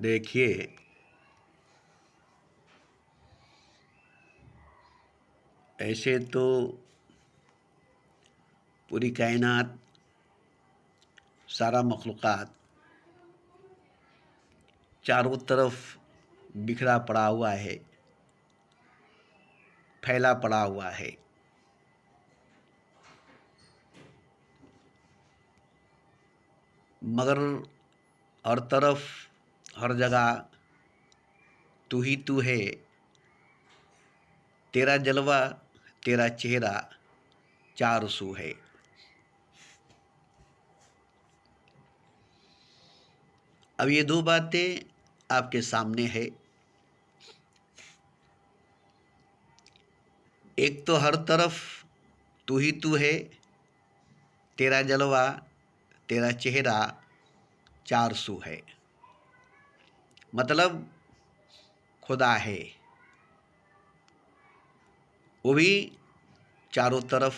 देखिए, ऐसे तो पूरी कायनात, सारा मखलूक़ात चारों तरफ बिखरा पड़ा हुआ है, फैला पड़ा हुआ है। मगर हर तरफ, हर जगह तू ही तू है। तेरा जलवा, तेरा चेहरा चार सू है। अब ये दो बातें आपके सामने है। एक तो हर तरफ तू ही तू है, तेरा जलवा, तेरा चेहरा चार सू है। मतलब खुदा है, वो भी चारों तरफ,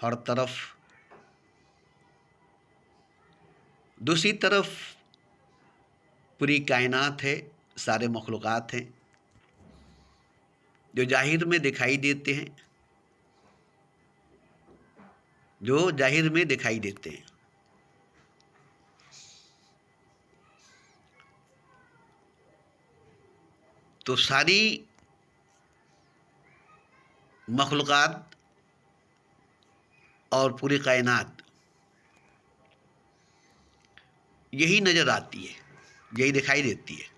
हर तरफ। दूसरी तरफ पूरी कायनात है, सारे मखलूक़ात हैं जो ज़ाहिर में दिखाई देते हैं, जो ज़ाहिर में दिखाई देते हैं। तो सारी मखलूक़ात और पूरी कायनात यही नज़र आती है, यही दिखाई देती है,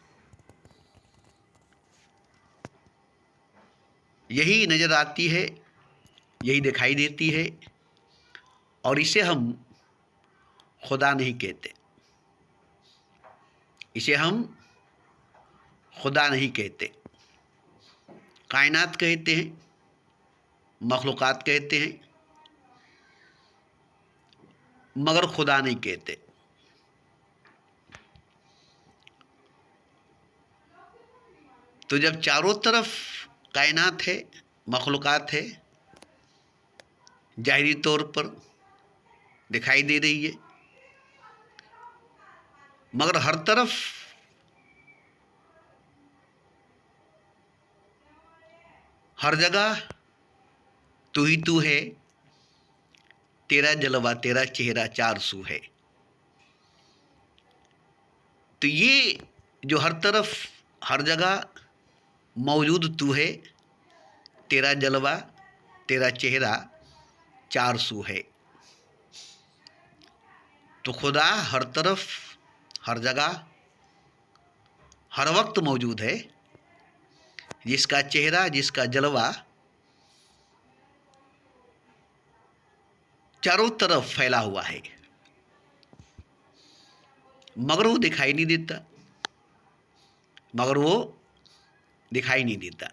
यही नज़र आती है, यही दिखाई देती है। और इसे हम खुदा नहीं कहते, इसे हम खुदा नहीं कहते। कायनात कहते हैं, मखलूक़ात कहते हैं, मगर खुदा नहीं कहते। तो जब चारों तरफ कायनात है, मखलूक़ात है, ज़ाहिरी तौर पर दिखाई दे रही है, मगर हर तरफ हर जगह तू ही तू है, तेरा जलवा, तेरा चेहरा चार सू है। तो ये जो हर तरफ, हर जगह मौजूद तू है, तेरा जलवा, तेरा चेहरा चार सू है। तो खुदा हर तरफ, हर जगह, हर वक्त मौजूद है, जिसका चेहरा, जिसका जलवा चारों तरफ फैला हुआ है, मगर वो दिखाई नहीं देता, मगर वो दिखाई नहीं देता।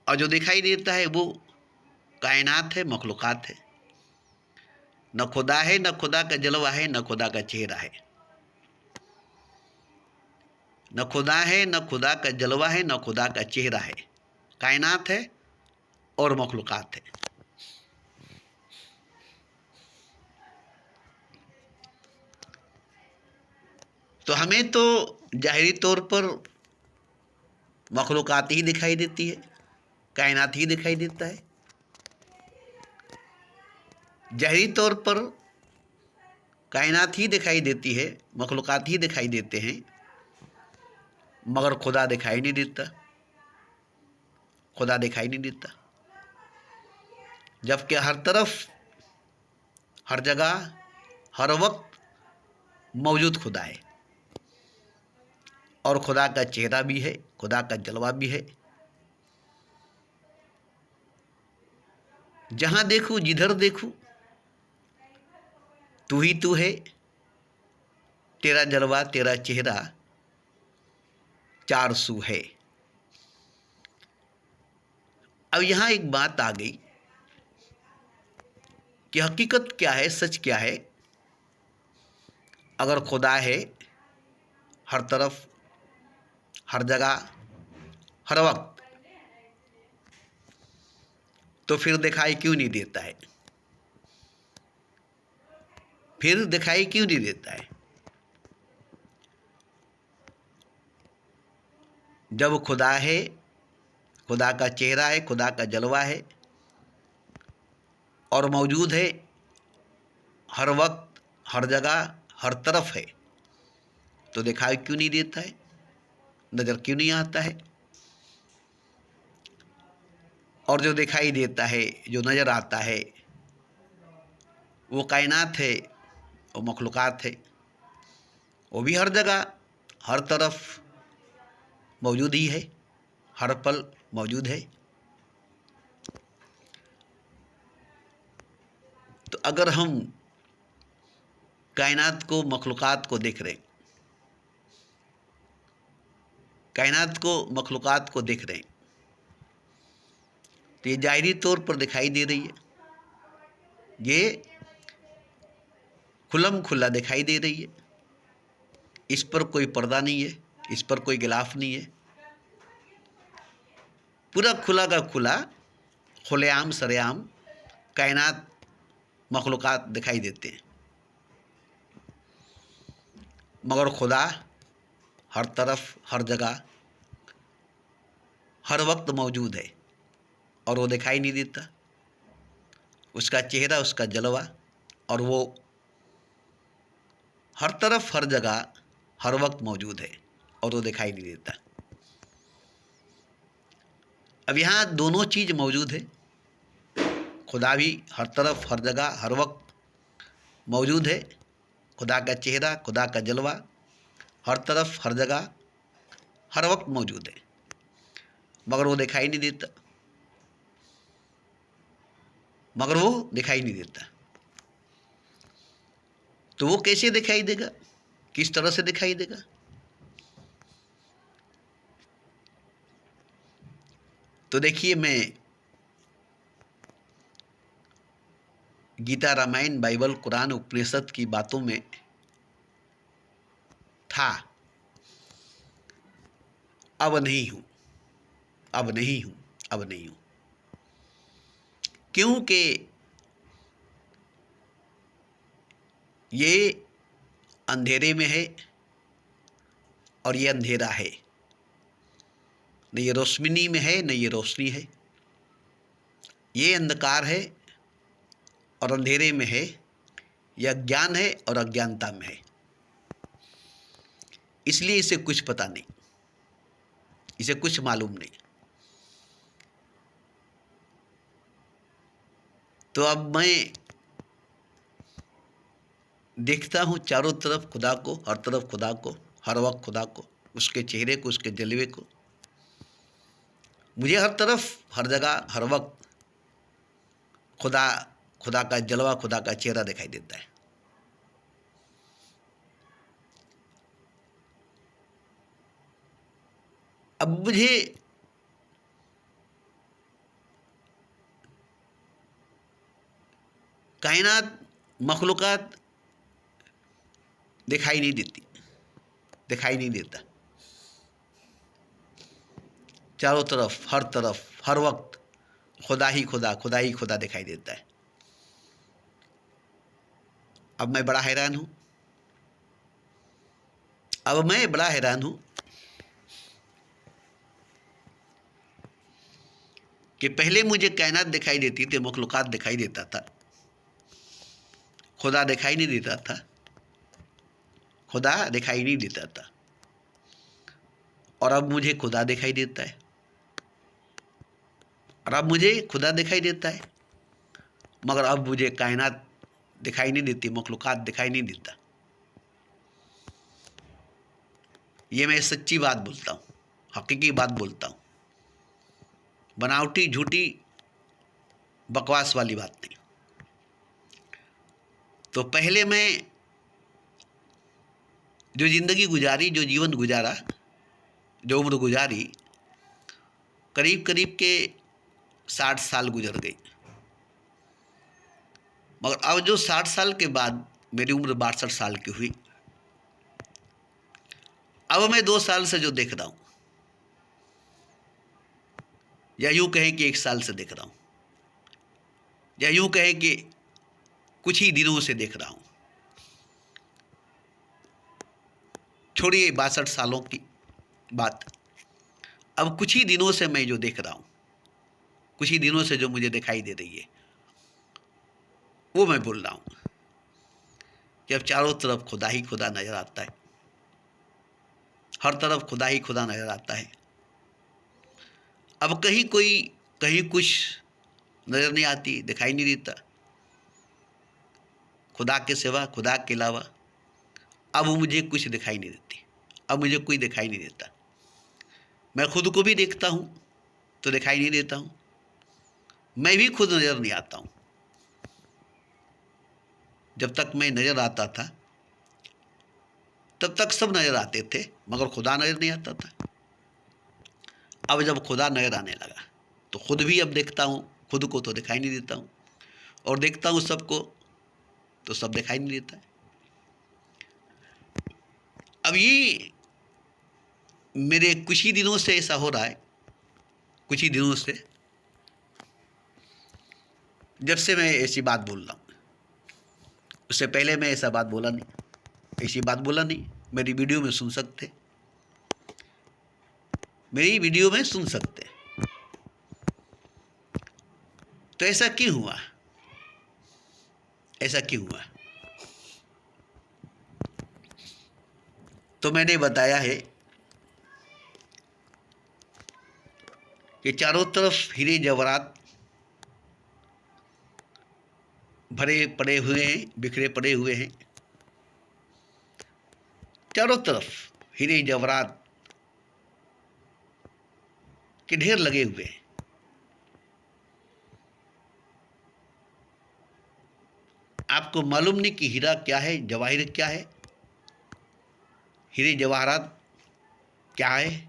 और जो दिखाई देता है वो कायनात है, मखलूक़ात है। न खुदा है, न खुदा का जलवा है, न खुदा का चेहरा है। न खुदा है, न खुदा का जलवा है, न खुदा का चेहरा है। कायनात है और मखलूक़ात है। तो हमें तो ज़ाहिरी तौर पर मखलूक़ात ही दिखाई देती है, कायनात ही दिखाई देता है। ज़ाहिरी तौर पर कायनात ही दिखाई देती है, मखलूक़ात ही दिखाई देते हैं, मगर खुदा दिखाई नहीं देता, खुदा दिखाई नहीं देता। जबकि हर तरफ, हर जगह, हर वक्त मौजूद खुदा है, और खुदा का चेहरा भी है, खुदा का जलवा भी है। जहाँ देखूँ, जिधर देखूँ, तू ही तू है, तेरा जलवा, तेरा चेहरा चार सू है। अब यहाँ एक बात आ गई कि हकीकत क्या है, सच क्या है। अगर खुदा है हर तरफ, हर जगह, हर वक्त, तो फिर दिखाई क्यों नहीं देता है? फिर दिखाई क्यों नहीं देता है? जब खुदा है, खुदा का चेहरा है, खुदा का जलवा है और मौजूद है हर वक्त, हर जगह, हर तरफ है, तो दिखाई क्यों नहीं देता है, नज़र क्यों नहीं आता है? और जो दिखाई देता है, जो नज़र आता है, वो कायनात है, वो मखलूक़ात है, वो भी हर जगह, हर तरफ मौजूद ही है, हर पल मौजूद है। तो अगर हम कायनात को, मखलूक़ात को देख रहे हैं, कायनात को, मखलूक़ात को देख रहे हैं, तो ये ज़ाहिरी तौर पर दिखाई दे रही है, ये खुल्लम खुल्ला दिखाई दे रही है, इस पर कोई पर्दा नहीं है, इस पर कोई गिलाफ नहीं है, पूरा खुला का खुला, खुलेआम सरेआम कायनात, मखलूक़ात दिखाई देते हैं। मगर खुदा हर तरफ, हर जगह, हर वक्त मौजूद है और वो दिखाई नहीं देता। उसका चेहरा, उसका जलवा, और वो हर तरफ, हर जगह, हर वक्त मौजूद है और वो दिखाई नहीं देता। अब यहाँ दोनों चीज़ मौजूद है, खुदा भी हर तरफ, हर जगह, हर वक्त मौजूद है, खुदा का चेहरा, खुदा का जलवा हर तरफ, हर जगह, हर वक्त मौजूद है, मगर वो दिखाई नहीं देता, मगर वो दिखाई नहीं देता। तो वो कैसे दिखाई देगा, किस तरह से दिखाई देगा? तो देखिए, मैं गीता, रामायण, बाइबल, कुरान, उपनिषद की बातों में था, अब नहीं हूँ, अब नहीं हूँ, अब नहीं हूँ, क्योंकि ये अंधेरे में है और ये अंधेरा है, न ये रोशनी में है, न ये रोशनी है, ये अंधकार है और अंधेरे में है, यह अज्ञान है और अज्ञानता में है, इसलिए इसे कुछ पता नहीं, इसे कुछ मालूम नहीं। तो अब मैं देखता हूँ चारों तरफ खुदा को, हर तरफ खुदा को, हर वक्त खुदा को, उसके चेहरे को, उसके जलवे को, मुझे हर तरफ, हर जगह, हर वक्त खुदा, खुदा का जलवा, खुदा का चेहरा दिखाई देता है। अब मुझे कायनात, मखलूक़ात दिखाई नहीं देती, दिखाई नहीं देता, चारों तरफ, हर तरफ, हर वक्त खुदा ही खुदा, खुदा ही खुदा दिखाई देता है। अब मैं बड़ा हैरान हूँ, अब मैं बड़ा हैरान हूँ कि पहले मुझे कायनात दिखाई देती थी, मखलूक़ात दिखाई देता था, खुदा दिखाई नहीं देता था, खुदा दिखाई नहीं देता था, और अब मुझे खुदा दिखाई देता है, और अब मुझे खुदा दिखाई देता है, मगर अब मुझे कायनात दिखाई नहीं देती, मखलूक़ात दिखाई नहीं देता। ये मैं सच्ची बात बोलता हूँ, हकीकी बात बोलता हूँ, बनावटी, झूठी, बकवास वाली बात नहीं। तो पहले मैं जो ज़िंदगी गुजारी, जो जीवन गुजारा, जो उम्र गुजारी, करीब करीब के 60 साल गुजर गई, मगर अब जो 60 साल के बाद मेरी उम्र 62 साल की हुई, अब मैं 2 साल से जो देख रहा हूँ, या यूँ कहें कि 1 साल से देख रहा हूँ, या यूँ कहें कि कुछ ही दिनों से देख रहा हूँ, छोड़िए 62 सालों की बात, अब कुछ ही दिनों से मैं जो देख रहा हूँ, कुछ ही दिनों से जो मुझे दिखाई दे रही है, वो मैं बोल रहा हूँ कि अब चारों तरफ खुदा ही खुदा नजर आता है, हर तरफ खुदा ही खुदा नजर आता है। अब कहीं कोई, कहीं कुछ नजर नहीं आती, दिखाई नहीं देता। खुदा के सिवा, खुदा के अलावा अब मुझे कुछ दिखाई नहीं देती, अब मुझे कोई दिखाई नहीं देता। मैं खुद को भी देखता हूँ तो दिखाई नहीं देता हूँ, मैं भी खुद नजर नहीं आता हूँ। जब तक मैं नजर आता था तब तक सब नजर आते थे, मगर खुदा नजर नहीं आता था। अब जब खुदा नजर आने लगा तो खुद भी अब देखता हूँ, खुद को तो दिखाई नहीं देता हूँ, और देखता हूँ सबको तो सब दिखाई नहीं देता है। अब ये मेरे कुछ ही दिनों से ऐसा हो रहा है, कुछ ही दिनों से, जब से मैं ऐसी बात बोल रहा हूँ। उससे पहले मैं ऐसा बात बोला नहीं, ऐसी बात बोला नहीं। मेरी वीडियो में सुन सकते, मेरी वीडियो में सुन सकते। तो ऐसा क्यों हुआ, ऐसा क्यों हुआ? तो मैंने बताया है कि चारों तरफ हीरे जवाहरात भरे पड़े हुए हैं, बिखरे पड़े हुए हैं। चारों तरफ हीरे जवाहरात के ढेर लगे हुए हैं। आपको मालूम नहीं कि हीरा क्या है, जवाहिर क्या है, हीरे जवाहरात क्या है।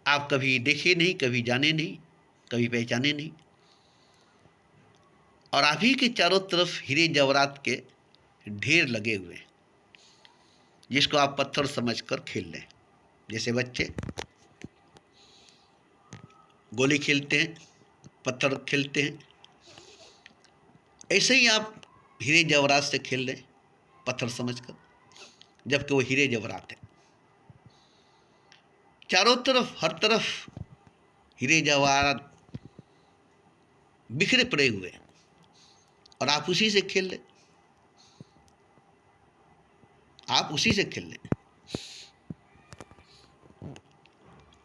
आप कभी देखे नहीं, कभी जाने नहीं, कभी पहचाने नहीं, और आप ही के चारों तरफ हीरे जवाहरात के ढेर लगे हुए हैं, जिसको आप पत्थर समझकर खेल लें। जैसे बच्चे गोली खेलते हैं, पत्थर खेलते हैं, ऐसे ही आप हीरे जवाहरात से खेल लें पत्थर समझकर, जबकि वो हीरे जवाहरात है। चारों तरफ, हर तरफ हीरे जवाहरात बिखरे पड़े हुए हैं, और आप उसी से खेल लें, आप उसी से खेल लें।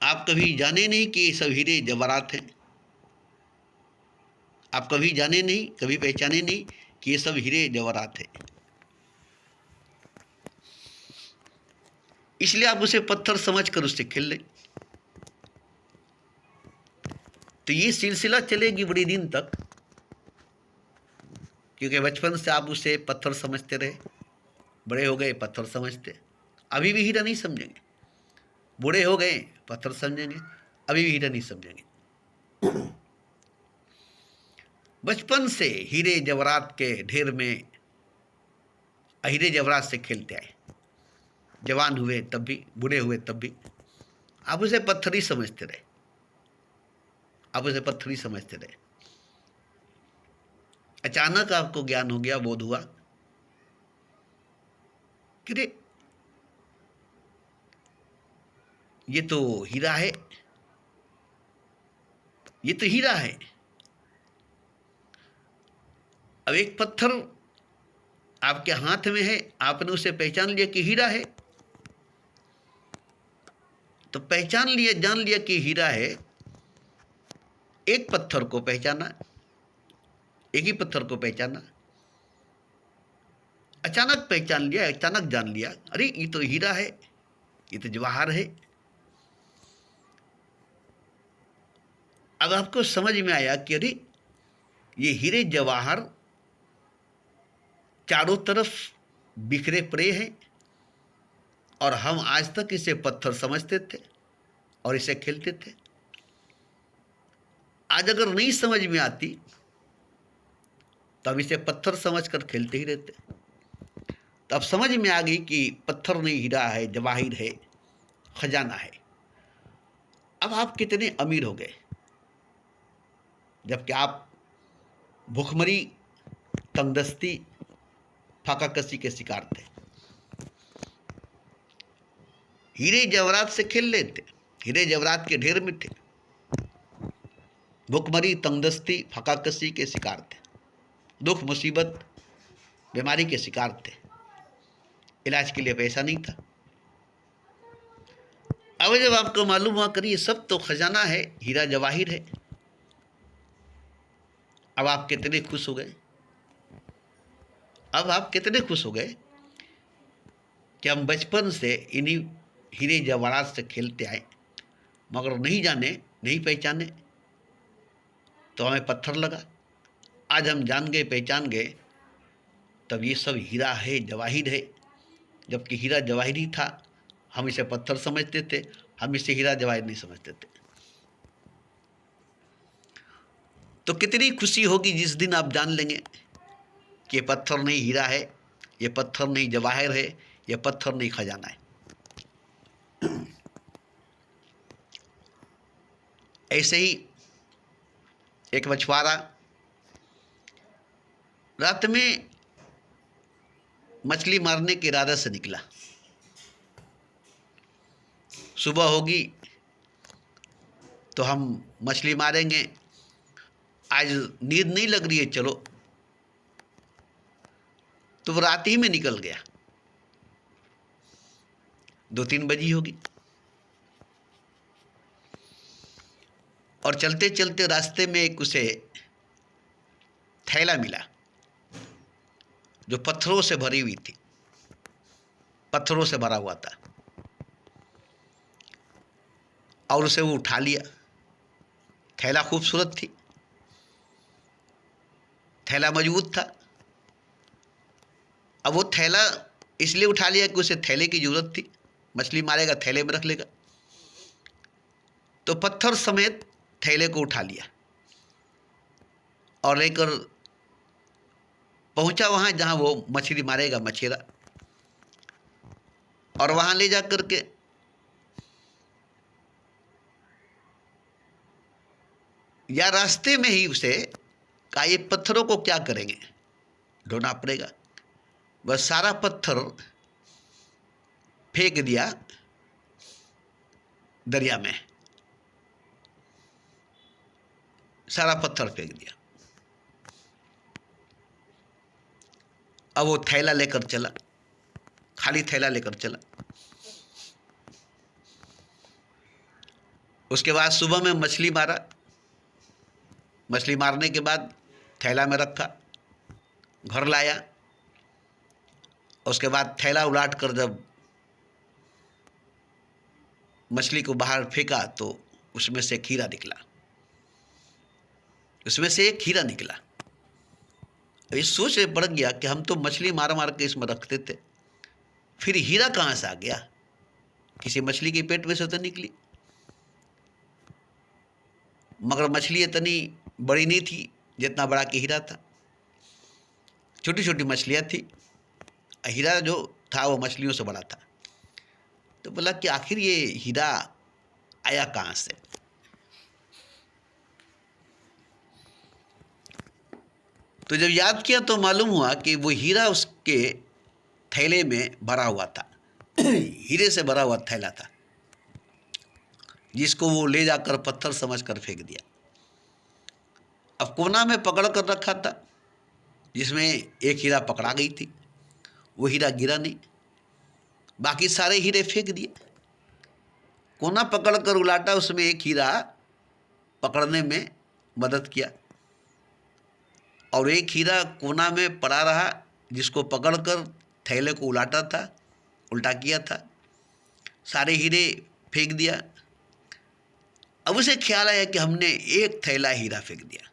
आप कभी जाने नहीं कि ये सब हीरे जवाहरात हैं, आप कभी जाने नहीं, कभी पहचाने नहीं कि ये सब हीरे जवाहरात हैं। इसलिए आप उसे पत्थर समझकर उससे खेल लें। तो ये सिलसिला चलेगी बड़ी दिन तक, क्योंकि बचपन से आप उसे पत्थर समझते रहे, बड़े हो गए पत्थर समझते, अभी भी हीरा नहीं समझेंगे। बूढ़े हो गए पत्थर समझेंगे, अभी भी हीरा नहीं समझेंगे। बचपन से हीरे जवाहरात के ढेर में हीरे जवाहरात से खेलते आए, जवान हुए तब भी, बूढ़े हुए तब भी आप उसे पत्थर ही समझते रहे, आप उसे पत्थर ही समझते रहे। अचानक आपको ज्ञान हो गया, बोध हुआ कि रे ये तो हीरा है, ये तो हीरा है। अब एक पत्थर आपके हाथ में है, आपने उसे पहचान लिया कि हीरा है, तो पहचान लिया, जान लिया कि हीरा है। एक पत्थर को पहचाना, एक ही पत्थर को पहचाना, अचानक पहचान लिया, अचानक जान लिया, अरे ये तो हीरा है, ये तो जवाहर है। अब आपको समझ में आया कि अरे ये हीरे जवाहर चारों तरफ बिखरे पड़े हैं, और हम आज तक इसे पत्थर समझते थे और इसे खेलते थे। आज अगर नहीं समझ में आती तो हम इसे पत्थर समझकर खेलते ही रहते। तो अब समझ में आ गई कि पत्थर नहीं, हीरा है, जवाहिर है, खजाना है। अब आप कितने अमीर हो गए, जबकि आप भूखमरी, तंगदस्ती, फाकाकसी के शिकार थे। हीरे जवाहरात से खेल लेते, हीरे जवाहरात के ढेर में थे। भुखमरी तंगदस्ती फकाकसी के शिकार थे, दुख मुसीबत बीमारी के शिकार थे, इलाज के लिए पैसा नहीं था। अब जब आपको मालूम हुआ करिए सब तो खजाना है, हीरा जवाहिर है, अब आप कितने खुश हो गए। अब आप कितने खुश हो गए कि हम बचपन से इन्हीं हीरे जवाहरात से खेलते आए, मगर नहीं जाने नहीं पहचाने तो हमें पत्थर लगा। आज हम जान गए पहचान गए तब ये सब हीरा है जवाहिर है, जबकि हीरा जवाहिर ही था। हम इसे पत्थर समझते थे, हम इसे हीरा जवाहिर नहीं समझते थे। तो कितनी खुशी होगी जिस दिन आप जान लेंगे कि ये पत्थर नहीं हीरा है, ये पत्थर नहीं जवाहिर है, ये पत्थर नहीं खजाना है। ऐसे ही एक मछुआरा रात में मछली मारने के इरादे से निकला। सुबह होगी तो हम मछली मारेंगे, आज नींद नहीं लग रही है चलो, तो वो रात ही में निकल गया। 2-3 बजी होगी और चलते चलते रास्ते में एक उसे थैला मिला जो पत्थरों से भरी हुई थी, पत्थरों से भरा हुआ था, और उसे वो उठा लिया। थैला खूबसूरत थी, थैला मजबूत था। अब वो थैला इसलिए उठा लिया कि उसे थैले की जरूरत थी, मछली मारेगा थैले में रख लेगा, तो पत्थर समेत थैले को उठा लिया और लेकर पहुंचा वहां जहां वो मछली मारेगा मछेरा। और वहां ले जा करके या रास्ते में ही उसे कहा ये पत्थरों को क्या करेंगे, ढूंढना पड़ेगा। बस सारा पत्थर फेंक दिया दरिया में, सारा पत्थर फेंक दिया। अब वो थैला लेकर चला, खाली थैला लेकर चला। उसके बाद सुबह में मछली मारा, मछली मारने के बाद थैला में रखा, घर लाया। उसके बाद थैला उलाट कर जब मछली को बाहर फेंका तो उसमें से एक हीरा निकला, उसमें से एक हीरा निकला। इस सोच से पड़ गया कि हम तो मछली मार मार के इसमें रखते थे, फिर हीरा कहाँ से आ गया, किसी मछली के पेट में से तो निकली। मगर मछली इतनी बड़ी नहीं थी जितना बड़ा कि हीरा था, छोटी छोटी मछलियाँ थी, हीरा जो था वो मछलियों से बड़ा था। तो बोला कि आखिर ये हीरा आया कहाँ से। तो जब याद किया तो मालूम हुआ कि वो हीरा उसके थैले में भरा हुआ था, हीरे से भरा हुआ थैला था, जिसको वो ले जाकर पत्थर समझकर फेंक दिया। अब कोना में पकड़ कर रखा था, जिसमें एक हीरा पकड़ा गई थी, वो हीरा गिरा नहीं, बाकी सारे हीरे फेंक दिए। कोना पकड़ कर उलाटा, उसमें एक हीरा पकड़ने में मदद किया, और एक हीरा कोना में पड़ा रहा, जिसको पकड़कर थैले को उलाटा था, उल्टा किया था, सारे हीरे फेंक दिया। अब उसे ख्याल आया कि हमने एक थैला हीरा फेंक दिया।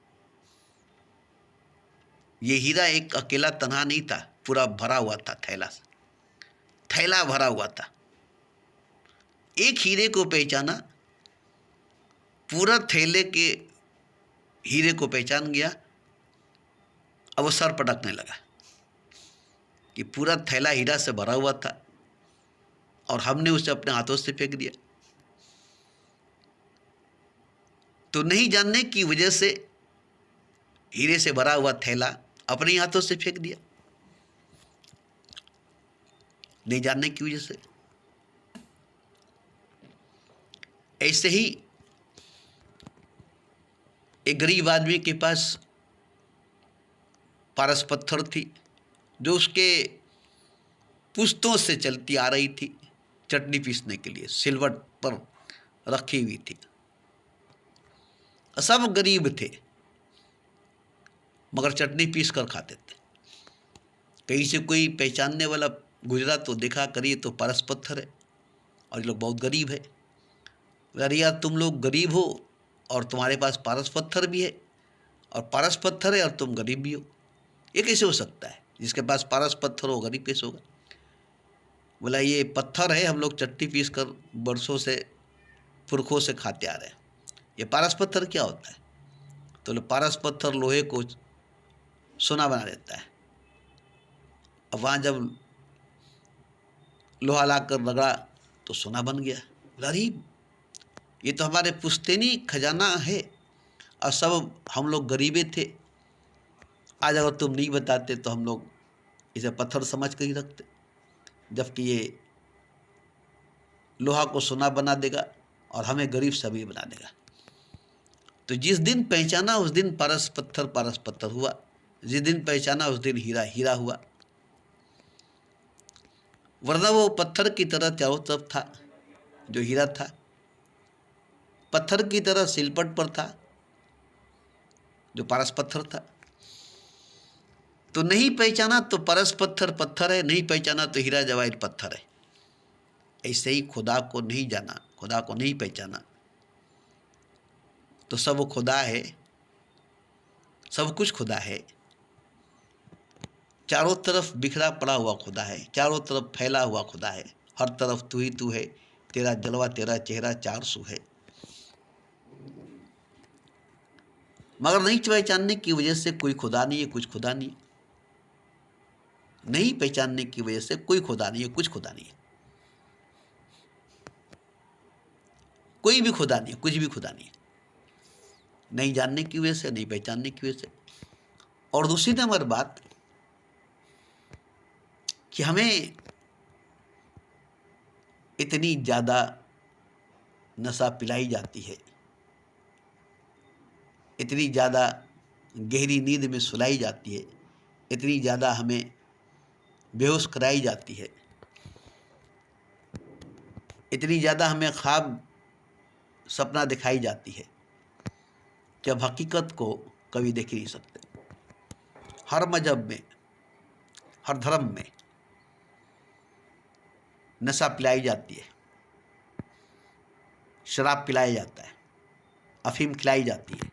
ये हीरा एक अकेला तन्हा नहीं था, पूरा भरा हुआ था, थैला भरा हुआ था। एक हीरे को पहचाना, पूरा थैले के हीरे को पहचान गया। अब वो सर पटकने लगा कि पूरा थैला हीरा से भरा हुआ था और हमने उसे अपने हाथों से फेंक दिया। तो नहीं जानने की वजह से हीरे से भरा हुआ थैला अपने ही हाथों से फेंक दिया, नहीं जानने की वजह से। ऐसे ही एक गरीब आदमी के पास पारस पत्थर थी जो उसके पुश्तों से चलती आ रही थी, चटनी पीसने के लिए सिलवट पर रखी हुई थी। सब गरीब थे मगर चटनी पीस कर खाते थे। कहीं से कोई पहचानने वाला गुजरा तो देखा, करिए तो पारस पत्थर है और ये लोग बहुत गरीब है। अरे यार, तुम लोग गरीब हो और तुम्हारे पास पारस पत्थर भी है, और पारस पत्थर है और तुम गरीब भी हो, ये कैसे हो सकता है? जिसके पास पारस पत्थर हो गरीब कैसे होगा? बोला ये पत्थर है, हम लोग चट्टी पीस कर बरसों से पुरखों से खाते आ रहे हैं। ये पारस पत्थर क्या होता है? तो पारस पत्थर लोहे को सोना बना देता है। अब वहाँ जब लोहा ला कर रगड़ा तो सोना बन गया। अरे ये तो हमारे पुश्तैनी खजाना है और सब हम लोग गरीबे थे। आज अगर तुम नहीं बताते तो हम लोग इसे पत्थर समझ कर ही रखते, जबकि ये लोहा को सोना बना देगा और हमें गरीब सभी बना देगा। तो जिस दिन पहचाना उस दिन पारस पत्थर हुआ, जिस दिन पहचाना उस दिन हीरा हीरा हुआ। वरना वो पत्थर की तरह चारों तरफ था जो हीरा था, पत्थर की तरह सिलपट पर था जो पारस पत्थर था। तो नहीं पहचाना तो पारस पत्थर पत्थर है, नहीं पहचाना तो हीरा जवाहिर पत्थर है। ऐसे ही खुदा को नहीं जाना, खुदा को नहीं पहचाना तो सब खुदा है, सब कुछ खुदा है। चारों तरफ बिखरा पड़ा हुआ खुदा है, चारों तरफ फैला हुआ खुदा है। हर तरफ तू ही तू है, तेरा जलवा तेरा चेहरा 400 है। मगर नहीं पहचानने की वजह से कोई खुदा नहीं है, कुछ खुदा नहीं है। नहीं पहचानने की वजह से कोई खुदा नहीं है, कुछ खुदा नहीं है। कोई भी खुदा नहीं है, कुछ भी खुदा नहीं है। नहीं जानने की वजह से, नहीं पहचानने की वजह से। और दूसरी नंबर बात कि हमें इतनी ज़्यादा नशा पिलाई जाती है, इतनी ज़्यादा गहरी नींद में सुलाई जाती है, इतनी ज़्यादा हमें बेहोश कराई जाती है, इतनी ज़्यादा हमें ख्वाब सपना दिखाई जाती है कि अब हकीकत को कभी देख ही नहीं सकते। हर मजहब में, हर धर्म में नशा पिलाई जाती है, शराब पिलाया जाता है, अफीम खिलाई जाती है।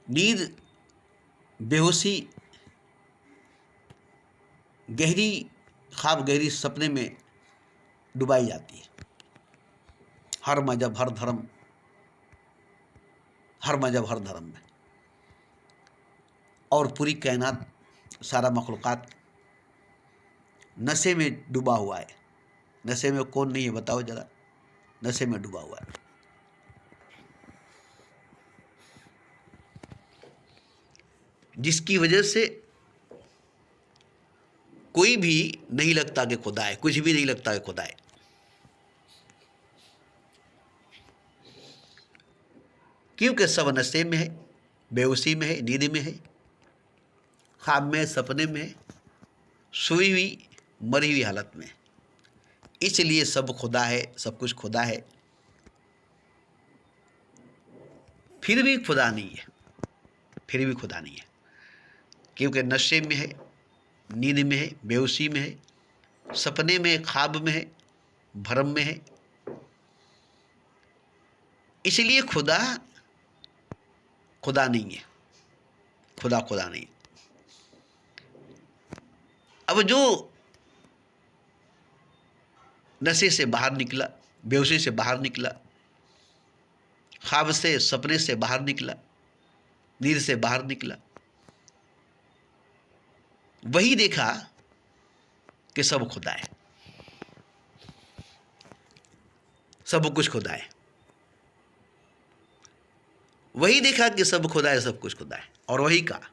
नींद, बेहोशी, गहरी ख्वाब, गहरी सपने में डुबाई जाती है। हर मजहब, हर धर्म, हर मजहब, हर धर्म में। और पूरी कायनात, सारा मखलूक़ात नशे में डूबा हुआ है। नशे में कौन नहीं है बताओ जरा? नशे में डूबा हुआ है। जिसकी वजह से कोई भी नहीं लगता कि खुदा है, कुछ भी नहीं लगता कि खुदा है। क्योंकि सब नशे में है, बेहोशी में है, नींद में है, ख्वाब में, सपने में है, सोई हुई मरी हुई हालत में। इसलिए सब खुदा है, सब कुछ खुदा है, फिर भी खुदा नहीं है, फिर भी खुदा नहीं है। क्योंकि नशे में है, नींद में है, बेहोशी में है, सपने में है, ख्वाब में है, भ्रम में है। इसलिए खुदा खुदा नहीं है, खुदा खुदा नहीं है। अब जो नशे से बाहर निकला, बेहोशी से बाहर निकला, ख्वाब से, सपने से बाहर निकला, नींद से बाहर निकला, वही देखा कि सब खुदा है, सब कुछ खुदा है। वही देखा कि सब खुदा है, सब कुछ खुदा है। और वही कहा,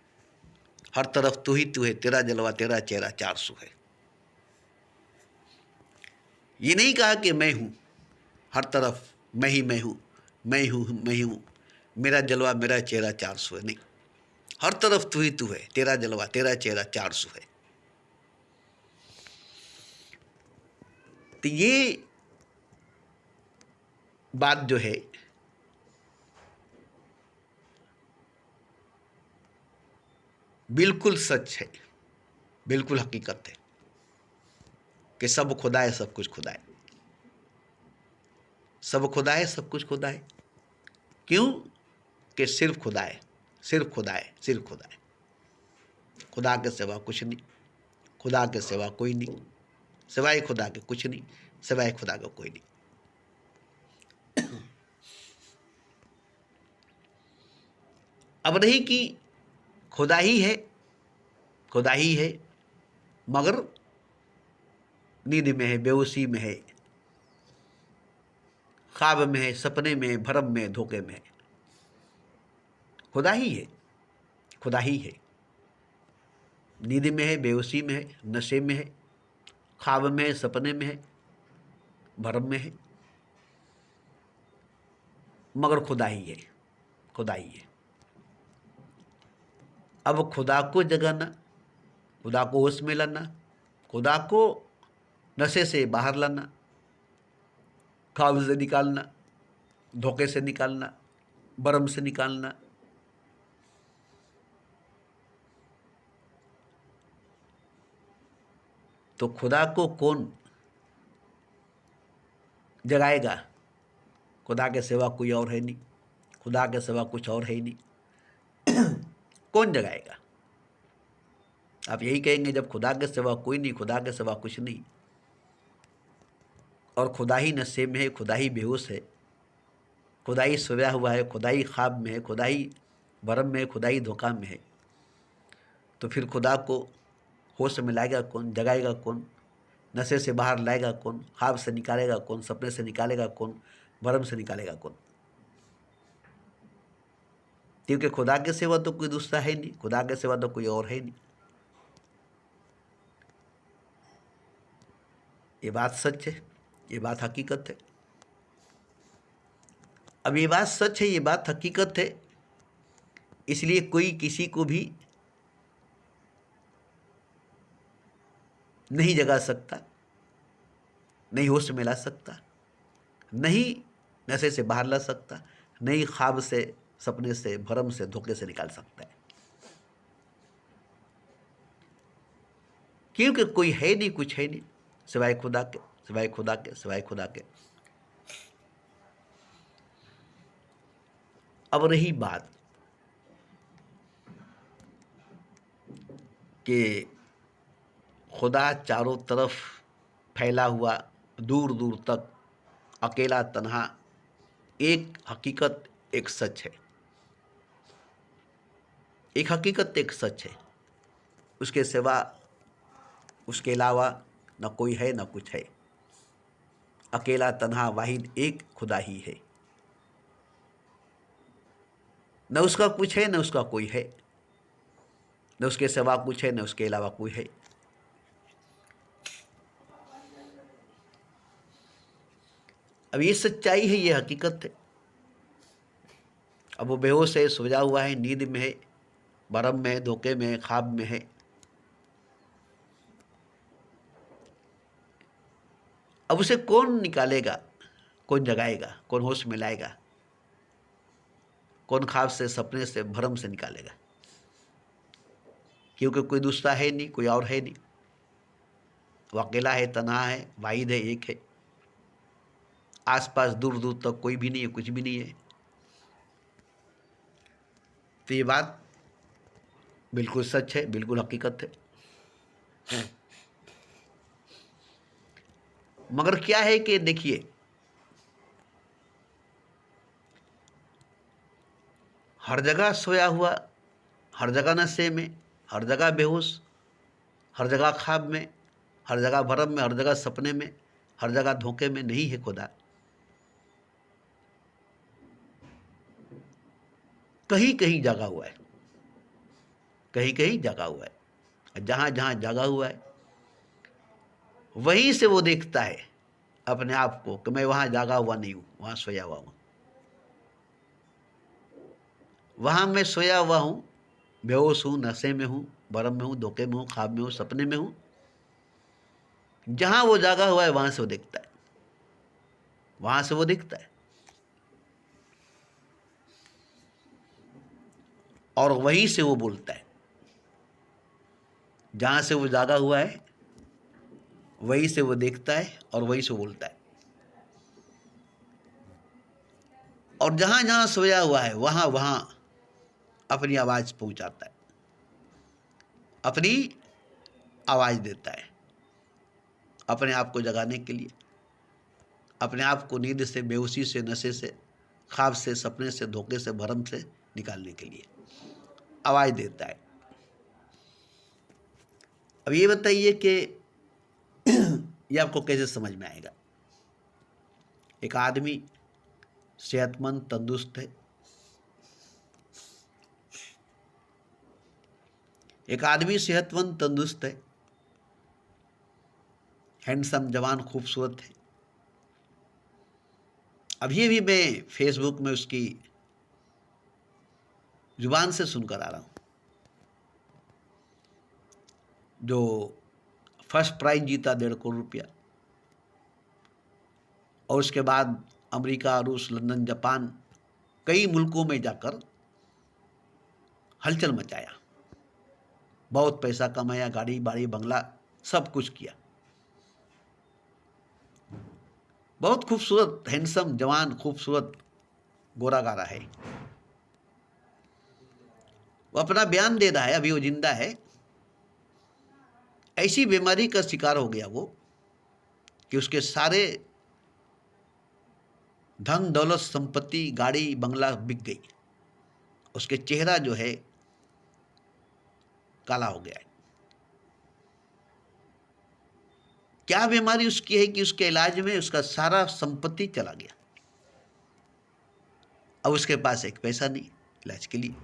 हर तरफ तू ही तू है, तेरा जलवा तेरा चेहरा 400 है। ये नहीं कहा कि मैं हूं, हर तरफ मैं ही मैं हूँ, मैं हूँ मैं ही हूँ, मेरा जलवा मेरा चेहरा 400 है। नहीं, हर तरफ तू ही तू है, तेरा जलवा तेरा चेहरा 400 है। तो ये बात जो है बिल्कुल सच है, बिल्कुल हकीकत है कि सब खुदा है, सब कुछ खुदा है, सब खुदा है, सब कुछ खुदा है। क्यों? कि सिर्फ खुदा है, सिर्फ खुदा है, सिर्फ खुदा है। खुदा के सिवा कुछ नहीं, खुदा के सिवा कोई नहीं, सिवाय खुदा के कुछ नहीं, सिवाय खुदा का कोई नहीं। अब रही कि खुदा ही है, खुदा ही है, मगर नींद में है, बेहोशी में है, ख्वाब में है, सपने में है, भरम में है, धोखे में है। खुदा ही है, खुदा ही है। नींद में है, बेहोशी में है, नशे में है, ख्वाब में है, सपने में है, भरम में है, मगर खुदा ही है, खुदा ही है। अब खुदा को जगाना, खुदा को होश में लाना, खुदा को नशे से बाहर लाना, ख्वाब से निकालना, धोखे से निकालना, भरम से निकालना, तो खुदा को कौन जगाएगा? खुदा के सिवा कोई और है नहीं, खुदा के सिवा कुछ और है ही नहीं। कौन जगाएगा? आप यही कहेंगे जब खुदा के सिवा कोई नहीं, खुदा के सिवा कुछ नहीं, और खुदा ही नशे में है, खुदा ही बेहोश है, खुदा ही सोया हुआ है, खुदा ही ख्वाब में है, खुदा ही भरम में है, खुदा ही धोखा में है, तो फिर खुदा को होश में लाएगा कौन, जगाएगा कौन, नशे से बाहर लाएगा कौन, ख्वाब से निकालेगा कौन, सपने से निकालेगा कौन, भरम से निकालेगा कौन? क्योंकि खुदा के सिवा तो कोई दूसरा है नहीं, खुदा के सिवा तो कोई और है नहीं। ये बात सच है, ये बात हकीकत है। अब ये बात सच है, ये बात हकीकत है, इसलिए कोई किसी को भी नहीं जगा सकता, नहीं होश में ला सकता, नहीं नशे से बाहर ला सकता, नहीं ख्वाब से, सपने से, भरम से, धोखे से निकाल सकता है। क्योंकि कोई है नहीं, कुछ है नहीं सिवाय खुदा के, सिवाय खुदा के, सिवाय खुदा के। अब रही बात कि खुदा चारों तरफ फैला हुआ, दूर दूर तक, अकेला तन्हा, एक हकीकत, एक सच है, एक हकीकत, एक सच है। उसके सिवा, उसके अलावा न कोई है न कुछ है। अकेला तन्हा वाहिद एक खुदा ही है, न उसका कुछ है न उसका कोई है, न उसके सिवा कुछ है न उसके अलावा कोई है। अब ये सच्चाई है, ये हकीकत है। अब वो बेहोश है, सोया हुआ है, नींद में है, भरम में है, धोखे में है, ख्वाब में है। अब उसे कौन निकालेगा, कौन जगाएगा, कौन होश में लाएगा, कौन ख्वाब से, सपने से, भरम से निकालेगा? क्योंकि कोई दूसरा है नहीं, कोई और है नहीं। वो अकेला है, तन्हा है, वाहिद है, एक है। आसपास दूर दूर तक कोई भी नहीं है, कुछ भी नहीं है। तो ये बात बिल्कुल सच है, बिल्कुल हकीकत है। मगर क्या है कि देखिए, हर जगह सोया हुआ, हर जगह नशे में, हर जगह बेहोश, हर जगह ख्वाब में, हर जगह भरम में, हर जगह सपने में, हर जगह धोखे में नहीं है खुदा। कहीं कहीं जगा हुआ है, कहीं कहीं जगा हुआ है। जहां जहां जगा हुआ है वहीं से वो देखता है, अपने आप को कि मैं वहाँ जागा हुआ नहीं हूँ, वहाँ सोया हुआ हूँ, वहाँ मैं सोया हुआ हूँ, बेहोश हूँ, नशे में हूँ, भरम में हूँ, धोखे में हूँ, ख्वाब में हूँ, सपने में हूँ। जहाँ वो जागा हुआ है वहाँ से वो दिखता है, वहाँ से वो दिखता है, और वहीं से वो बोलता है। जहाँ से वो जागा हुआ है वहीं से वो देखता है और वहीं से बोलता है। और जहाँ जहाँ सोया हुआ है वहाँ वहाँ अपनी आवाज़ पहुँचाता है, अपनी आवाज़ देता है, अपने आप को जगाने के लिए, अपने आप को नींद से, बेहोशी से, नशे से, ख्वाब से, सपने से, धोखे से, भरम से निकालने के लिए आवाज़ देता है। अब ये बताइए कि ये आपको कैसे समझ में आएगा? एक आदमी सेहतमंद, तंदुरुस्त है, एक आदमी सेहतमंद, तंदुरुस्त है, हैंडसम, जवान, खूबसूरत है। अभी भी मैं फेसबुक में उसकी जुबान से सुनकर आ रहा हूँ, जो फर्स्ट प्राइज जीता 1.5 करोड़ रुपया, और उसके बाद अमेरिका, रूस, लंदन, जापान, कई मुल्कों में जाकर हलचल मचाया, बहुत पैसा कमाया, गाड़ी बाड़ी बंगला सब कुछ किया। बहुत खूबसूरत, हैंडसम, जवान, खूबसूरत, गोरा गारा है। वो अपना बयान दे रहा है, अभी वो जिंदा है। ऐसी बीमारी का शिकार हो गया वो कि उसके सारे धन दौलत, संपत्ति, गाड़ी बंगला बिक गई। उसके चेहरा जो है काला हो गया है। क्या बीमारी उसकी है कि उसके इलाज में उसका सारा संपत्ति चला गया। अब उसके पास एक पैसा नहीं इलाज के लिए,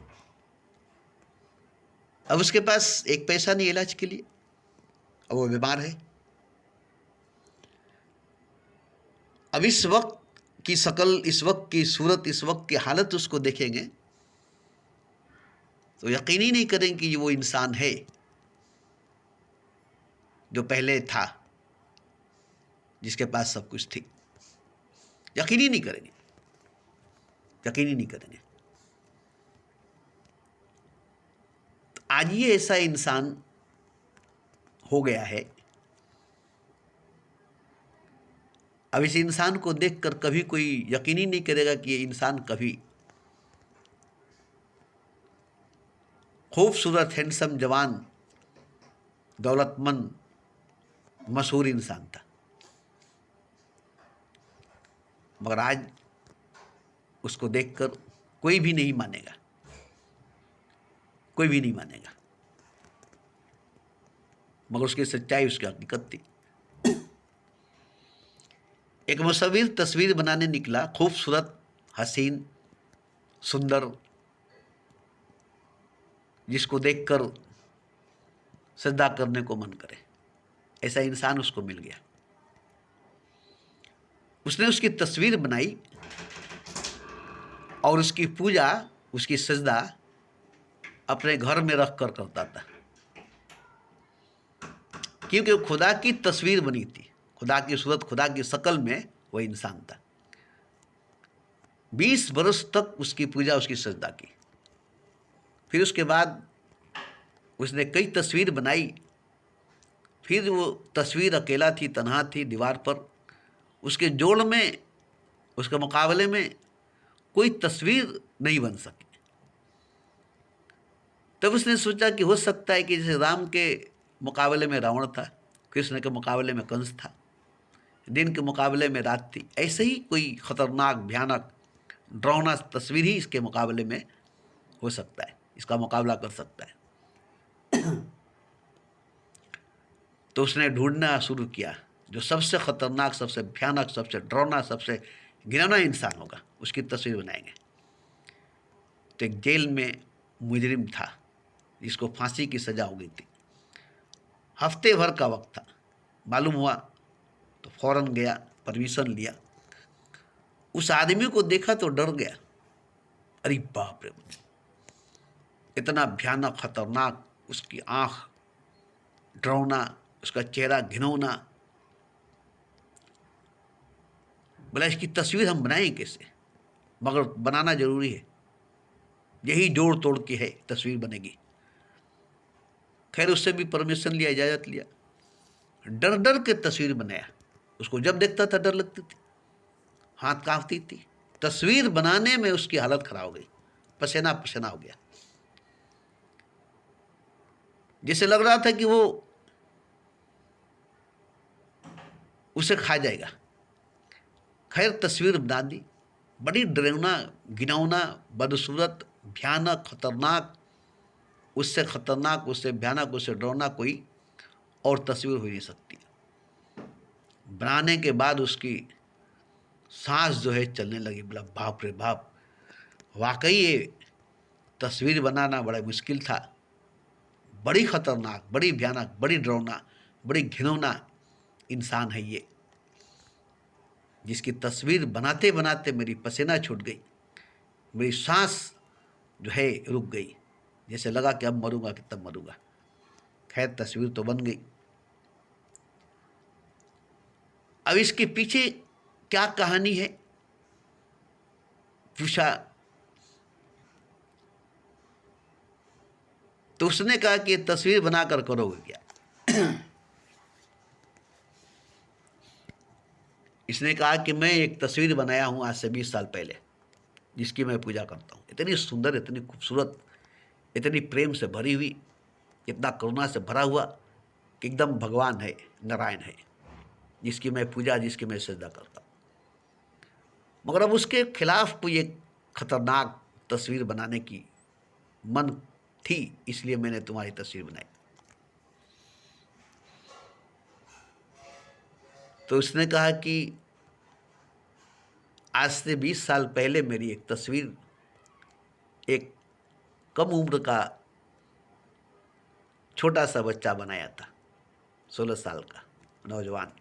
अब उसके पास एक पैसा नहीं इलाज के लिए, अब वो बीमार है। अब इस वक्त की शक्ल, इस वक्त की सूरत, इस वक्त की हालत उसको देखेंगे तो यकीन ही नहीं करेंगे कि वो इंसान है जो पहले था, जिसके पास सब कुछ थी। यकीन ही नहीं करेंगे, यकीन ही नहीं करेंगे। तो आज ये ऐसा इंसान हो गया है। अब इस इंसान को देखकर कभी कोई यकीन ही नहीं करेगा कि ये इंसान कभी खूबसूरत, हैंडसम, जवान, दौलतमंद, मशहूर इंसान था। मगर आज उसको देखकर कोई भी नहीं मानेगा, कोई भी नहीं मानेगा। मगर उसकी सच्चाई, उसकी हकीकत थी। एक मुसव्विर तस्वीर बनाने निकला, खूबसूरत, हसीन, सुंदर, जिसको देखकर सजदा करने को मन करे, ऐसा इंसान उसको मिल गया। उसने उसकी तस्वीर बनाई और उसकी पूजा, उसकी सजदा अपने घर में रख कर करता था, क्योंकि वो खुदा की तस्वीर बनी थी, खुदा की सूरत, खुदा की शक्ल में वह इंसान था। 20 बरस तक उसकी पूजा, उसकी सजदा की। फिर उसके बाद उसने कई तस्वीर बनाई। फिर वो तस्वीर अकेला थी, तन्हा थी दीवार पर। उसके जोड़ में, उसके मुकाबले में कोई तस्वीर नहीं बन सकी। तब उसने सोचा कि हो सकता है कि जैसे राम के मुकाबले में रावण था, कृष्ण के मुकाबले में कंस था, दिन के मुकाबले में रात थी, ऐसे ही कोई खतरनाक, भयानक, डरावना तस्वीर ही इसके मुकाबले में हो सकता है, इसका मुकाबला कर सकता है। तो उसने ढूंढना शुरू किया जो सबसे खतरनाक, सबसे भयानक, सबसे डरावना, सबसे घिनौना इंसान होगा, उसकी तस्वीर बनाएंगे। तो एक जेल में मुजरिम था जिसको फांसी की सजा हो गई थी। हफ्ते भर का वक्त था। मालूम हुआ तो फौरन गया, परमिशन लिया। उस आदमी को देखा तो डर गया, अरे बाप रे, इतना भयानक खतरनाक, उसकी आंख डरावना, उसका चेहरा घिनौना। बोला इसकी तस्वीर हम बनाएं कैसे, मगर बनाना जरूरी है, यही जोड़ तोड़ के है तस्वीर बनेगी। खैर उससे भी परमिशन लिया, इजाज़त लिया, डर डर के तस्वीर बनाया। उसको जब देखता था डर लगती थी, हाथ कांपती थी। तस्वीर बनाने में उसकी हालत खराब हो गई, पसीना पसीना हो गया, जैसे लग रहा था कि वो उसे खा जाएगा। खैर तस्वीर बना दी, बड़ी डरावना, घिनौना, बदसूरत, भयानक, खतरनाक। उससे खतरनाक, उससे भयानक, उससे डरावना कोई और तस्वीर हो नहीं सकती। बनाने के बाद उसकी सांस जो है चलने लगी। बोला बाप रे बाप, वाकई ये तस्वीर बनाना बड़ा मुश्किल था, बड़ी खतरनाक, बड़ी भयानक, बड़ी डरावना, बड़ी घिनौना इंसान है ये, जिसकी तस्वीर बनाते बनाते मेरी पसीना छूट गई, मेरी सांस जो है रुक गई, जैसे लगा कि अब मरूंगा कि तब मरूंगा। खैर तस्वीर तो बन गई। अब इसके पीछे क्या कहानी है पूछा, तो उसने कहा कि ये तस्वीर बनाकर करोगे क्या। इसने कहा कि मैं एक तस्वीर बनाया हूं आज से 20 साल पहले, जिसकी मैं पूजा करता हूं। इतनी सुंदर, इतनी खूबसूरत, इतनी प्रेम से भरी हुई, इतना करुणा से भरा हुआ कि एकदम भगवान है, नारायण है, जिसकी मैं पूजा, जिसकी मैं सजदा करता हूँ। मगर अब उसके खिलाफ कोई एक खतरनाक तस्वीर बनाने की मन थी, इसलिए मैंने तुम्हारी तस्वीर बनाई। तो उसने कहा कि आज से 20 साल पहले मेरी एक तस्वीर एक कम उम्र का छोटा सा बच्चा बनाया था, 16 साल का नौजवान।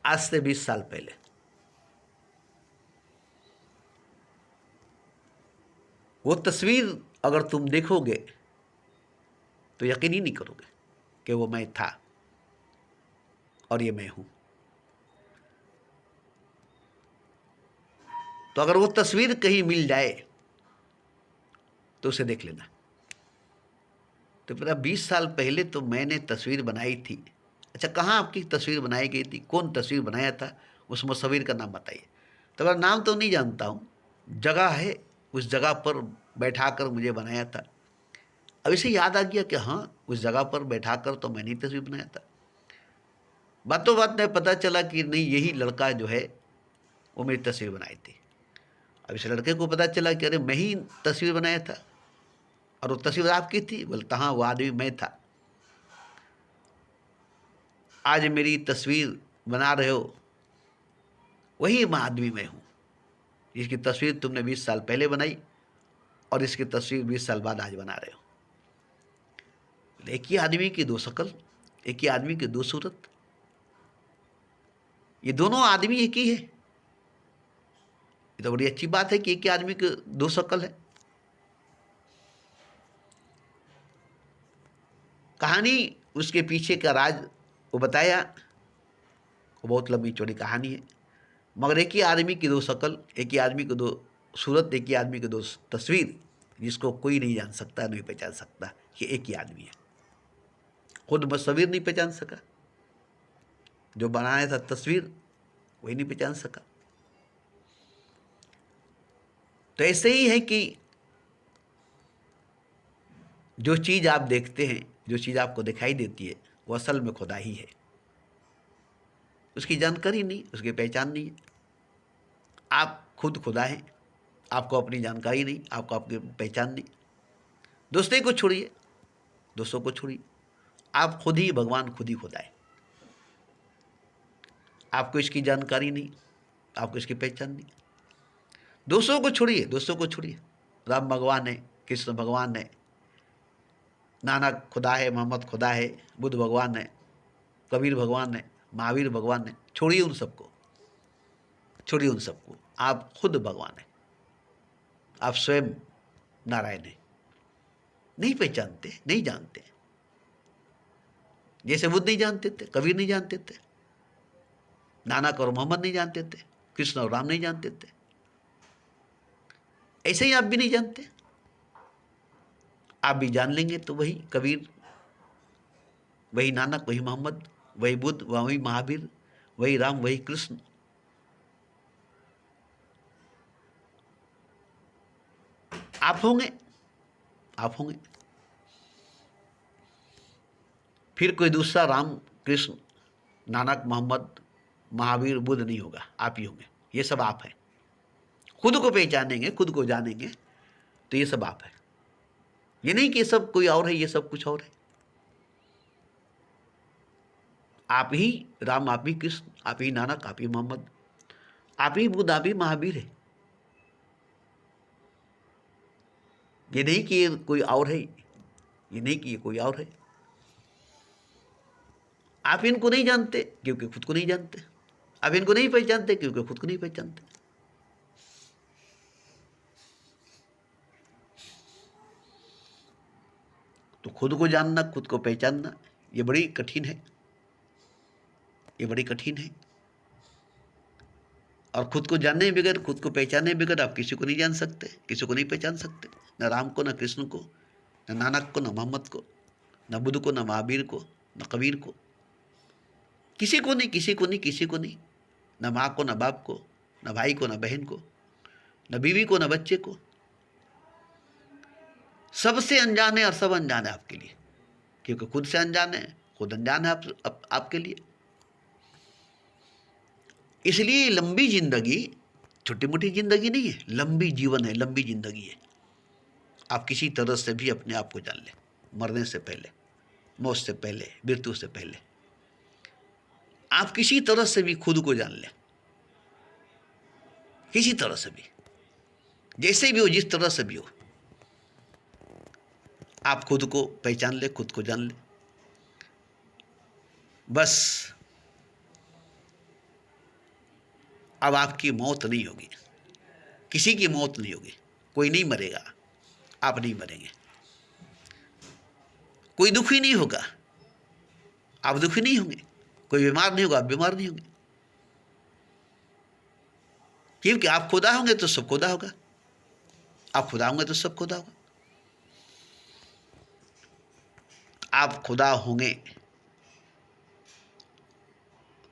आज से 20 साल पहले। वो तस्वीर अगर तुम देखोगे तो यकीन ही नहीं करोगे कि वो मैं था और ये मैं हूं। तो अगर वो तस्वीर कहीं मिल जाए तो उसे देख लेना। तो पता 20 साल पहले तो मैंने तस्वीर बनाई थी। अच्छा, कहाँ आपकी तस्वीर बनाई गई थी, कौन तस्वीर बनाया था, उस मुसव्विर का नाम बताइए। तो मेरा नाम तो नहीं जानता हूँ, जगह है, उस जगह पर बैठा कर मुझे बनाया था। अब इसे याद आ गया कि हाँ, उस जगह पर बैठा कर तो मैंने ही तस्वीर बनाया था। बातों बात में पता चला कि नहीं, यही लड़का जो है वो मेरी तस्वीर बनाई थी। अब इस लड़के को पता चला कि अरे मैं ही तस्वीर बनाया था, और वो तस्वीर आपकी थी। बोलता हाँ, वो आदमी मैं था। आज मेरी तस्वीर बना रहे हो, वही आदमी मैं हूँ, जिसकी तस्वीर तुमने 20 साल पहले बनाई और इसकी तस्वीर 20 साल बाद आज बना रहे हो। एक ही आदमी की दो शक्ल, एक ही आदमी की दो सूरत, ये दोनों आदमी एक ही है। ये तो बड़ी अच्छी बात है कि एक ही आदमी की दो शक्ल है। कहानी, उसके पीछे का राज वो बताया, वो बहुत लंबी चौड़ी कहानी है। मगर एक ही आदमी की दो शक्ल, एक ही आदमी की दो सूरत, एक ही आदमी की दो तस्वीर, जिसको कोई नहीं जान सकता, नहीं पहचान सकता कि एक ही आदमी है। खुद मुसव्विर नहीं पहचान सका, जो बनाया था तस्वीर वही नहीं पहचान सका। तो ऐसे ही है कि जो चीज़ आप देखते हैं, जो चीज़ आपको दिखाई देती है, वो असल में खुदा ही है। उसकी जानकारी नहीं, उसकी पहचान नहीं है। आप खुद खुदा हैं, आपको अपनी जानकारी नहीं, आपको अपनी पहचान नहीं। दोस्ती को छोड़िए, दोस्तों को छोड़िए, आप खुद ही भगवान, खुद ही खुदा है। आपको इसकी जानकारी नहीं, आपको इसकी पहचान नहीं। दोस्तों को छोड़िए, दोस्तों को छोड़िए। राम भगवान है, कृष्ण भगवान है, नानक खुदा है, मोहम्मद खुदा है, बुद्ध भगवान है, कबीर भगवान है, महावीर भगवान है, छोड़िए उन सबको, छोड़िए उन सबको। आप खुद भगवान हैं, आप स्वयं नारायण हैं। नहीं पहचानते, नहीं जानते। जैसे बुद्ध नहीं जानते थे, कबीर नहीं जानते थे, नानक और मोहम्मद नहीं जानते थे, कृष्ण और राम नहीं जानते थे, ऐसे ही आप भी नहीं जानते। आप भी जान लेंगे तो वही कबीर, वही नानक, वही मोहम्मद, वही बुद्ध, वही महावीर, वही राम, वही कृष्ण। आप होंगे, आप होंगे। फिर कोई दूसरा राम, कृष्ण, नानक, मोहम्मद, महावीर, बुद्ध नहीं होगा, आप ही होंगे। ये सब आप हैं। खुद को पहचानेंगे, खुद को जानेंगे तो ये सब आप है। ये नहीं कि ये सब कोई और है, ये सब कुछ और है। आप ही राम, आप ही कृष्ण, आप ही नानक, आप ही मोहम्मद, आप ही बुद्ध, आप ही महावीर है। ये नहीं कि ये कोई और है, ये नहीं कि ये कोई और है। आप इनको नहीं जानते क्योंकि खुद को नहीं जानते। आप इनको नहीं पहचानते क्योंकि खुद को नहीं पहचानते। तो खुद को जानना, खुद को पहचानना, ये बड़ी कठिन है, ये बड़ी कठिन है। और खुद को जानने बगैर, खुद को पहचाने बगैर आप किसी को नहीं जान सकते, किसी को नहीं पहचान सकते। न राम को, न कृष्ण को, न नानक को, न मोहम्मद को, न बुद्ध को, न महावीर को, न कबीर को। किसी को नहीं, किसी को नहीं, किसी को नहीं। न माँ को, न बाप को, न भाई को, न बहन को, न बीवी को, न बच्चे को। सबसे अनजान है और सब अनजान है आपके लिए, क्योंकि खुद से अनजान है, खुद अनजान है आपके लिए। इसलिए लंबी जिंदगी छोटी मोटी जिंदगी नहीं है, लंबी जीवन है, लंबी जिंदगी है। आप किसी तरह से भी अपने आप को जान लें, मरने से पहले, मौत से पहले, मृत्यु से पहले। आप किसी तरह से भी खुद को जान लें, किसी तरह से भी, जैसे भी हो, जिस तरह से भी हो, आप खुद को पहचान ले, खुद को जान ले। बस अब आपकी मौत नहीं होगी, किसी की मौत नहीं होगी, कोई नहीं मरेगा, आप नहीं मरेंगे। कोई दुखी नहीं होगा, आप दुखी नहीं होंगे। कोई बीमार नहीं होगा, आप बीमार नहीं होंगे। क्योंकि आप खुदा होंगे तो सब खुदा होगा, आप खुदा होंगे तो सब खुदा होगा। आप खुदा होंगे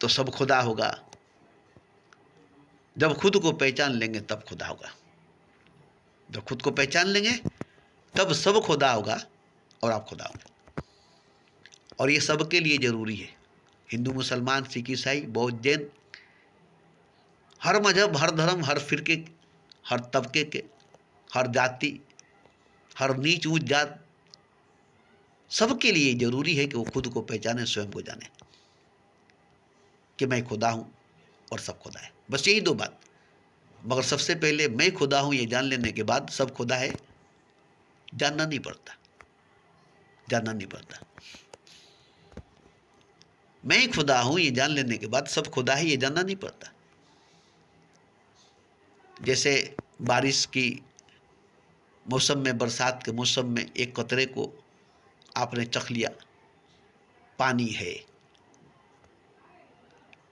तो सब खुदा होगा। जब खुद को पहचान लेंगे तब खुदा होगा। जब खुद को पहचान लेंगे तब सब खुदा होगा और आप खुदा होंगे। और ये सबके लिए जरूरी है। हिंदू, मुसलमान, सिख, ईसाई, बौद्ध, जैन, हर मजहब, हर धर्म, हर फिरके, हर तबके के, हर जाति, हर नीच ऊंच जात, सबके लिए जरूरी है कि वो खुद को पहचाने, स्वयं को जाने कि मैं खुदा हूं और सब खुदा है। बस यही दो बात। मगर सबसे पहले मैं खुदा हूं ये जान लेने के बाद सब खुदा है जानना नहीं पड़ता, जानना नहीं पड़ता। मैं खुदा हूं ये जान लेने के बाद सब खुदा है ये जानना नहीं पड़ता। जैसे बारिश की मौसम में, बरसात के मौसम में एक कतरे को आपने चख लिया, पानी है,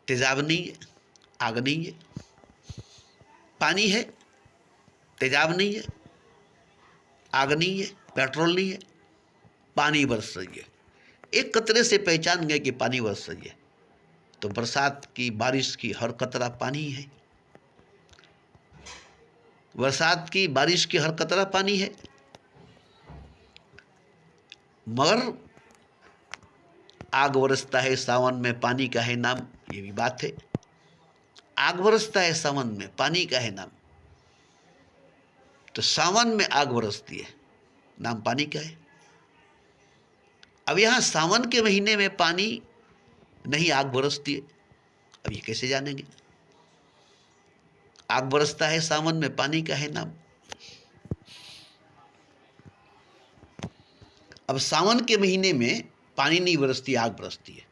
तेजाब नहीं है, आग नहीं है, पानी है, तेजाब नहीं है, आग नहीं है, पेट्रोल नहीं है, पानी बरस रही है। एक कतरे से पहचान गए कि पानी बरस रही है, तो बरसात की, बारिश की हर कतरा पानी है। बरसात की, बारिश की हर कतरा पानी है। मगर आग बरसता है सावन में, पानी का है नाम, ये भी बात है। आग बरसता है सावन में, पानी का है नाम। तो सावन में आग बरसती है, नाम पानी का है। अब यहां सावन के महीने में पानी नहीं, आग बरसती है। अब ये कैसे जानेंगे? आग बरसता है सावन में, पानी का है नाम। अब सावन के महीने में पानी नहीं बरसती, आग बरसती है।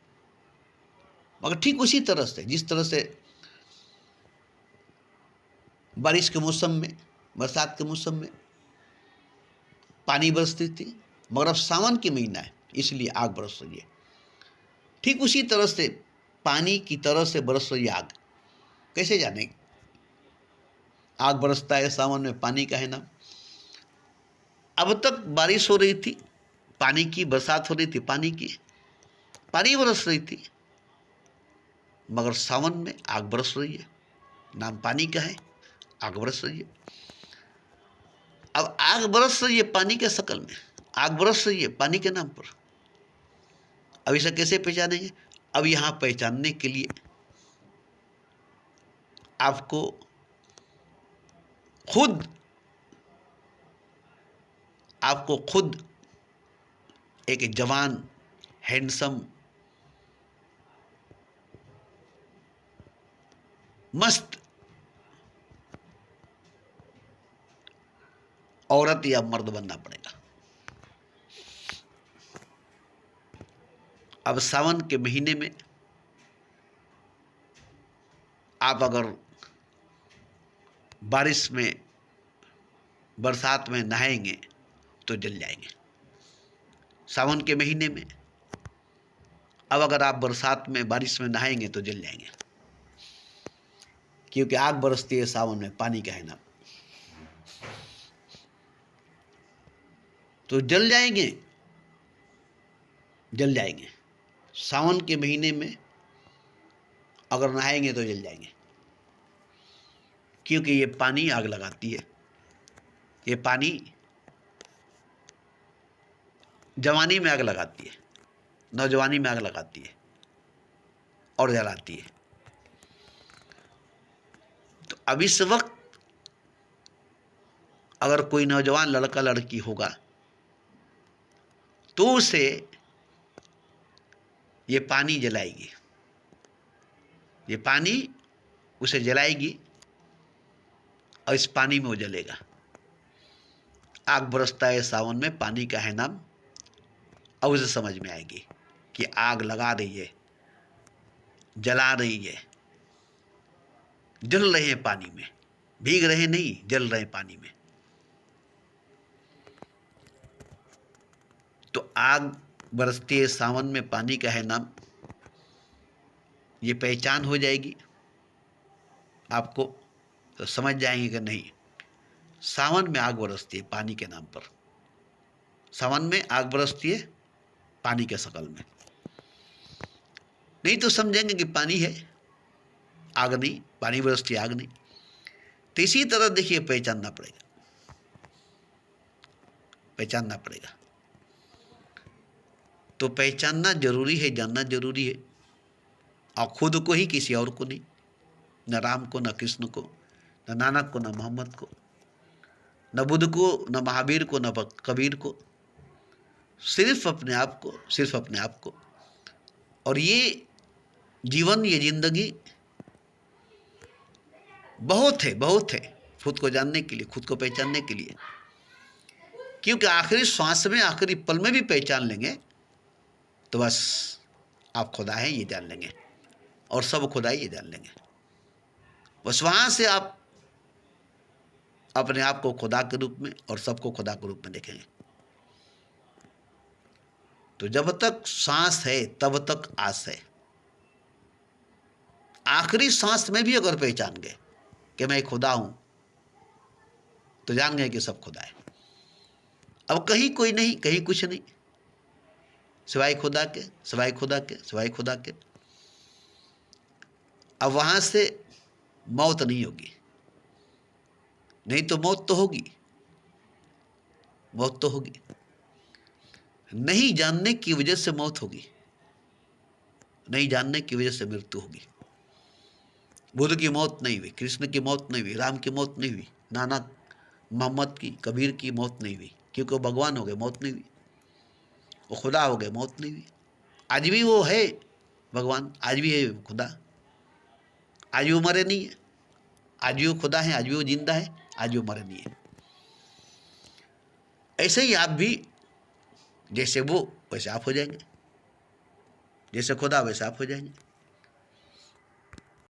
मगर ठीक उसी तरह से जिस तरह से बारिश के मौसम में, बरसात के मौसम में पानी बरसती थी, मगर अब सावन के महीना है इसलिए आग बरस रही है। ठीक उसी तरह से पानी की तरह से बरस रही आग। कैसे जानेंगे? आग बरसता है सावन में, पानी का है नाम। अब तक बारिश हो रही थी, पानी की बरसात हो रही थी, पानी बरस रही थी, मगर सावन में आग बरस रही है। नाम पानी का है, आग बरस रही है। अब आग बरस रही है पानी के शक्ल में, आग बरस रही है पानी के नाम पर। अब इसे कैसे पहचानेंगे? अब यहां पहचानने के लिए आपको खुद एक जवान, हैंडसम, मस्त औरत या मर्द बनना पड़ेगा। अब सावन के महीने में आप अगर बारिश में, बरसात में नहाएंगे तो जल जाएंगे। सावन के महीने में अब अगर आप बरसात में, बारिश में नहाएंगे तो जल जाएंगे, क्योंकि आग बरसती है सावन में, पानी का है नाम। तो जल जाएंगे, जल जाएंगे। सावन के महीने में अगर नहाएंगे तो जल जाएंगे, क्योंकि ये पानी आग लगाती है। ये पानी जवानी में आग लगाती है, नौजवानी में आग लगाती है और जलाती है। तो अब इस वक्त अगर कोई नौजवान लड़का लड़की होगा तो उसे ये पानी जलाएगी, ये पानी उसे जलाएगी और इस पानी में वो जलेगा। आग बरसता है सावन में, पानी का है नाम। अब उसे समझ में आएगी कि आग लगा रही है, जला रही है, जल रहे हैं पानी में, भीग रहे नहीं, जल रहे पानी में। तो आग बरसती है सावन में, पानी का है नाम, ये पहचान हो जाएगी आपको। तो समझ जाएंगे कि नहीं, सावन में आग बरसती है पानी के नाम पर। सावन में आग बरसती है पानी के शक्ल में। नहीं तो समझेंगे कि पानी है, आग नहीं, पानी बरसती है, आग नहीं। तो इसी तरह देखिए, पहचानना पड़ेगा, पहचानना पड़ेगा। तो पहचानना जरूरी है, जानना जरूरी है, और खुद को ही, किसी और को नहीं। न राम को, न कृष्ण को, न नानक को, न मोहम्मद को, न बुद्ध को, न महावीर को, न कबीर को। सिर्फ अपने आप को, सिर्फ अपने आप को। और ये जीवन, ये जिंदगी बहुत है, बहुत है खुद को जानने के लिए, खुद को पहचानने के लिए। क्योंकि आखिरी श्वास में, आखिरी पल में भी पहचान लेंगे तो बस आप खुदा हैं ये जान लेंगे, और सब खुदा ये जान लेंगे। बस वहां से आप अपने आप को खुदा के रूप में और सबको खुदा के रूप में देखेंगे। तो जब तक सांस है तब तक आस है। आखिरी सांस में भी अगर पहचान गए कि मैं खुदा हूं, तो जान गए कि सब खुदा है। अब कहीं कोई नहीं, कहीं कुछ नहीं, सिवाय खुदा के, सिवाय खुदा के, सिवाय खुदा के। अब वहां से मौत नहीं होगी। नहीं तो मौत तो होगी, मौत तो होगी। नहीं जानने की वजह से मौत होगी, नहीं जानने की वजह से मृत्यु होगी। बुद्ध की मौत नहीं हुई, कृष्ण की मौत नहीं हुई, राम की मौत नहीं हुई, नानक, मोहम्मद की, कबीर की मौत नहीं हुई, क्योंकि वो भगवान हो गए, मौत नहीं हुई। वो खुदा हो गए, मौत नहीं हुई। आज भी वो है भगवान, आज भी है खुदा, आज भी वो मरे नहीं है, आज भी वो खुदा है, आज भी वो जिंदा है, आज भी वो मरे नहीं है। ऐसे ही आप भी जैसे वो वैसे आप हो जाएंगे, जैसे खुदा वैसे आप हो जाएंगे।